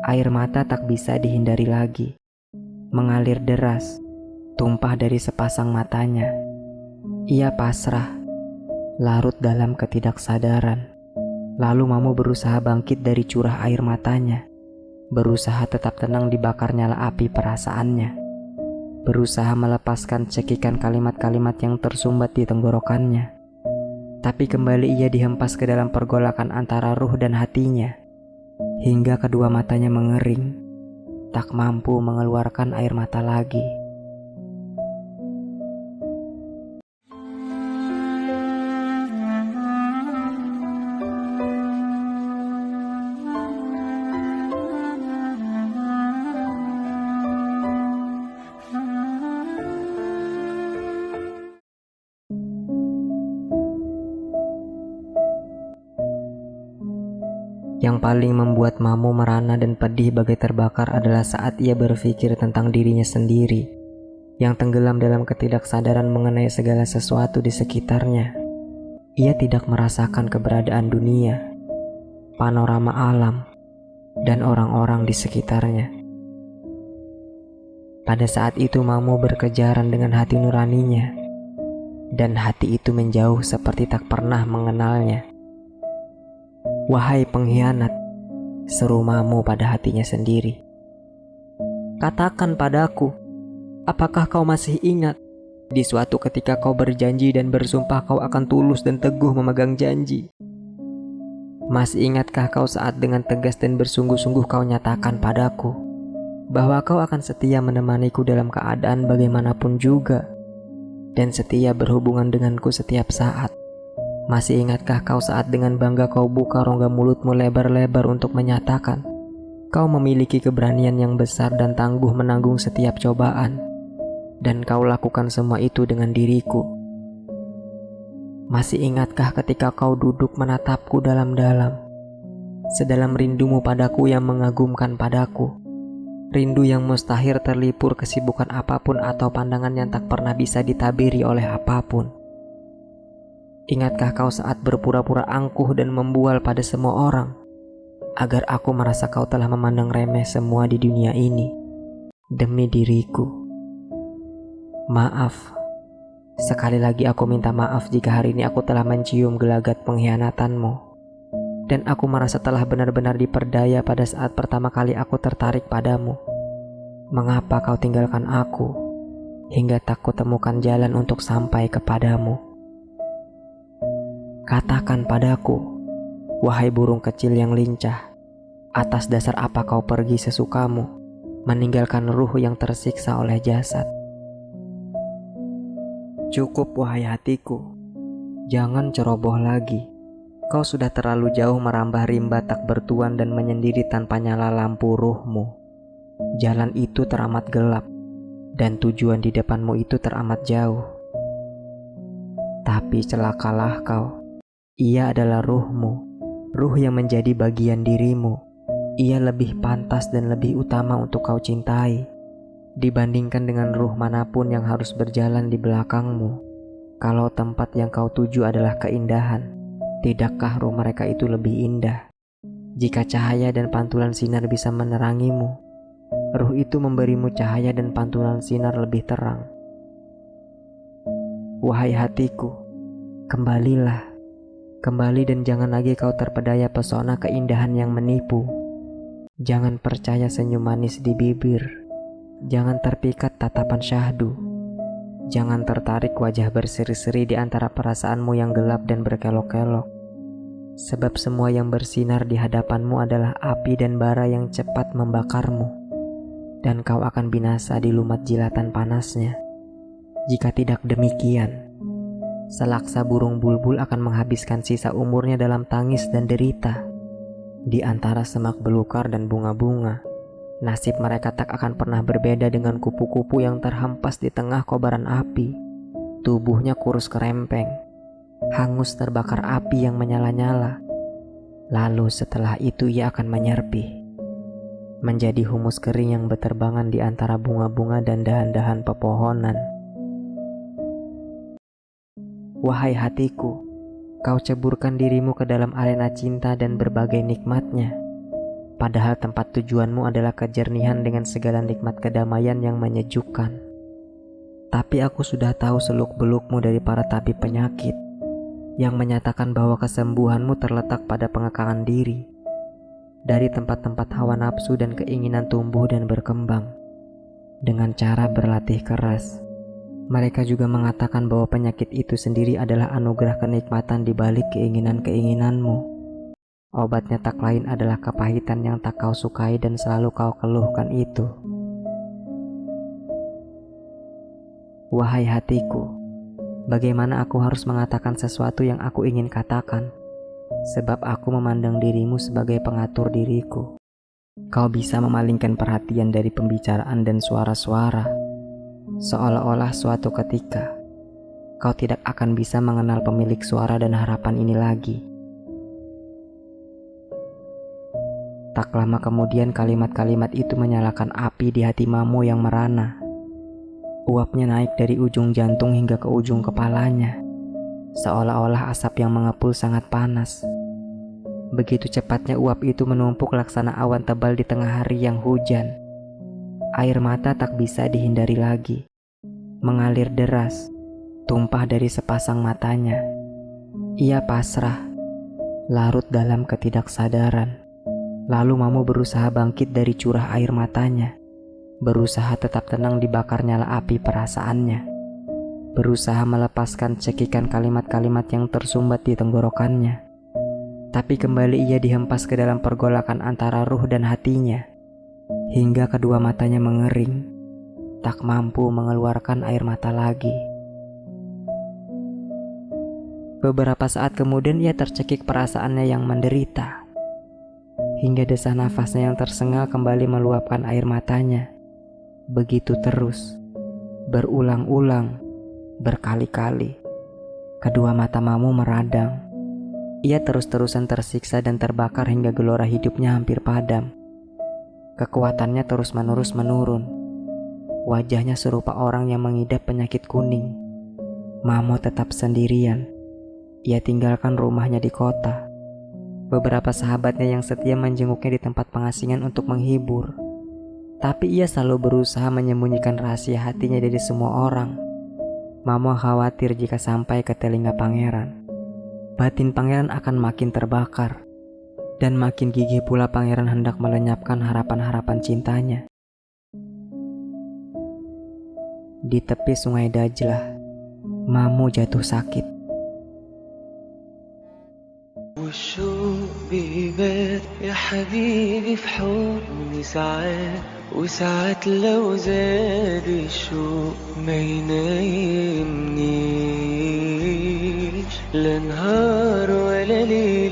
Air mata tak bisa dihindari lagi, mengalir deras, tumpah dari sepasang matanya. Ia pasrah, larut dalam ketidaksadaran. Lalu Mamo berusaha bangkit dari curah air matanya, berusaha tetap tenang dibakar nyala api perasaannya, berusaha melepaskan cekikan kalimat-kalimat yang tersumbat di tenggorokannya. Tapi kembali ia dihempas ke dalam pergolakan antara ruh dan hatinya, hingga kedua matanya mengering, tak mampu mengeluarkan air mata lagi. Yang paling membuat Mamo merana dan pedih bagai terbakar adalah saat ia berpikir tentang dirinya sendiri, yang tenggelam dalam ketidaksadaran mengenai segala sesuatu di sekitarnya. Ia tidak merasakan keberadaan dunia, panorama alam, dan orang-orang di sekitarnya. Pada saat itu Mamo berkejaran dengan hati nuraninya, dan hati itu menjauh seperti tak pernah mengenalnya. "Wahai pengkhianat," seru Mamo pada hatinya sendiri. "Katakan padaku, apakah kau masih ingat di suatu ketika kau berjanji dan bersumpah kau akan tulus dan teguh memegang janji? Masih ingatkah kau saat dengan tegas dan bersungguh-sungguh kau nyatakan padaku bahwa kau akan setia menemaniku dalam keadaan bagaimanapun juga, dan setia berhubungan denganku setiap saat? Masih ingatkah kau saat dengan bangga kau buka rongga mulutmu lebar-lebar untuk menyatakan kau memiliki keberanian yang besar dan tangguh menanggung setiap cobaan, dan kau lakukan semua itu dengan diriku? Masih ingatkah ketika kau duduk menatapku dalam-dalam, sedalam rindumu padaku yang mengagumkan padaku, rindu yang mustahil terlipur kesibukan apapun atau pandangan yang tak pernah bisa ditabiri oleh apapun? Ingatkah kau saat berpura-pura angkuh dan membual pada semua orang, agar aku merasa kau telah memandang remeh semua di dunia ini demi diriku? Maaf, sekali lagi aku minta maaf jika hari ini aku telah mencium gelagat pengkhianatanmu, dan aku merasa telah benar-benar diperdaya pada saat pertama kali aku tertarik padamu. Mengapa kau tinggalkan aku hingga tak kutemukan jalan untuk sampai kepadamu? Katakan padaku, wahai burung kecil yang lincah, atas dasar apa kau pergi sesukamu, meninggalkan ruh yang tersiksa oleh jasad? Cukup wahai hatiku, jangan ceroboh lagi. Kau sudah terlalu jauh merambah rimba tak bertuan dan menyendiri tanpa nyala lampu ruhmu. Jalan itu teramat gelap, dan tujuan di depanmu itu teramat jauh. Tapi celakalah kau. Ia adalah ruhmu, ruh yang menjadi bagian dirimu. Ia lebih pantas dan lebih utama untuk kau cintai dibandingkan dengan ruh manapun yang harus berjalan di belakangmu. Kalau tempat yang kau tuju adalah keindahan, tidakkah ruh mereka itu lebih indah? Jika cahaya dan pantulan sinar bisa menerangimu, ruh itu memberimu cahaya dan pantulan sinar lebih terang. Wahai hatiku, kembalilah. Kembali dan jangan lagi kau terpedaya pesona keindahan yang menipu. Jangan percaya senyum manis di bibir. Jangan terpikat tatapan syahdu. Jangan tertarik wajah berseri-seri di antara perasaanmu yang gelap dan berkelok-kelok. Sebab semua yang bersinar di hadapanmu adalah api dan bara yang cepat membakarmu, dan kau akan binasa di lumat jilatan panasnya. Jika tidak demikian, selaksa burung bulbul akan menghabiskan sisa umurnya dalam tangis dan derita. Di antara semak belukar dan bunga-bunga, nasib mereka tak akan pernah berbeda dengan kupu-kupu yang terhempas di tengah kobaran api. Tubuhnya kurus kerempeng, hangus terbakar api yang menyala-nyala. Lalu setelah itu ia akan menyerpih, menjadi humus kering yang berterbangan di antara bunga-bunga dan dahan-dahan pepohonan. Wahai hatiku, kau ceburkan dirimu ke dalam arena cinta dan berbagai nikmatnya. Padahal tempat tujuanmu adalah kejernihan dengan segala nikmat kedamaian yang menyejukkan. Tapi aku sudah tahu seluk-belukmu dari para tabib penyakit yang menyatakan bahwa kesembuhanmu terletak pada pengekangan diri dari tempat-tempat hawa nafsu dan keinginan tumbuh dan berkembang dengan cara berlatih keras. Mereka juga mengatakan bahwa penyakit itu sendiri adalah anugerah kenikmatan di balik keinginan-keinginanmu. Obatnya tak lain adalah kepahitan yang tak kau sukai dan selalu kau keluhkan itu. Wahai hatiku, bagaimana aku harus mengatakan sesuatu yang aku ingin katakan? Sebab aku memandang dirimu sebagai pengatur diriku. Kau bisa memalingkan perhatian dari pembicaraan dan suara-suara, seolah-olah suatu ketika kau tidak akan bisa mengenal pemilik suara dan harapan ini lagi. Tak lama kemudian kalimat-kalimat itu menyalakan api di hati Mamo yang merana. Uapnya naik dari ujung jantung hingga ke ujung kepalanya, seolah-olah asap yang mengepul sangat panas. Begitu cepatnya uap itu menumpuk laksana awan tebal di tengah hari yang hujan. Air mata tak bisa dihindari lagi, mengalir deras, tumpah dari sepasang matanya. Ia pasrah, larut dalam ketidaksadaran. Lalu Mamo berusaha bangkit dari curah air matanya, berusaha tetap tenang dibakar nyala api perasaannya, berusaha melepaskan cekikan kalimat-kalimat yang tersumbat di tenggorokannya. Tapi kembali ia dihempas ke dalam pergolakan antara ruh dan hatinya, hingga kedua matanya mengering, tak mampu mengeluarkan air mata lagi. Beberapa saat kemudian ia tercekik perasaannya yang menderita, hingga desah nafasnya yang tersengal kembali meluapkan air matanya. Begitu terus, berulang-ulang, berkali-kali. Kedua mata Mamo meradang. Ia terus-terusan tersiksa dan terbakar hingga gelora hidupnya hampir padam. Kekuatannya terus-menerus menurun. Wajahnya serupa orang yang mengidap penyakit kuning. Mamo tetap sendirian. Ia tinggalkan rumahnya di kota. Beberapa sahabatnya yang setia menjenguknya di tempat pengasingan untuk menghibur. Tapi ia selalu berusaha menyembunyikan rahasia hatinya dari semua orang. Mamo khawatir jika sampai ke telinga pangeran, batin pangeran akan makin terbakar, dan makin gigih pula pangeran hendak melenyapkan harapan-harapan cintanya. Di tepi sungai Dajlah, Mamo jatuh sakit. والشوق بيبات يا حبيبي في حضني ساعات وساعات لو زاد الشوق ما ينامنيش لا نهار ولا ليل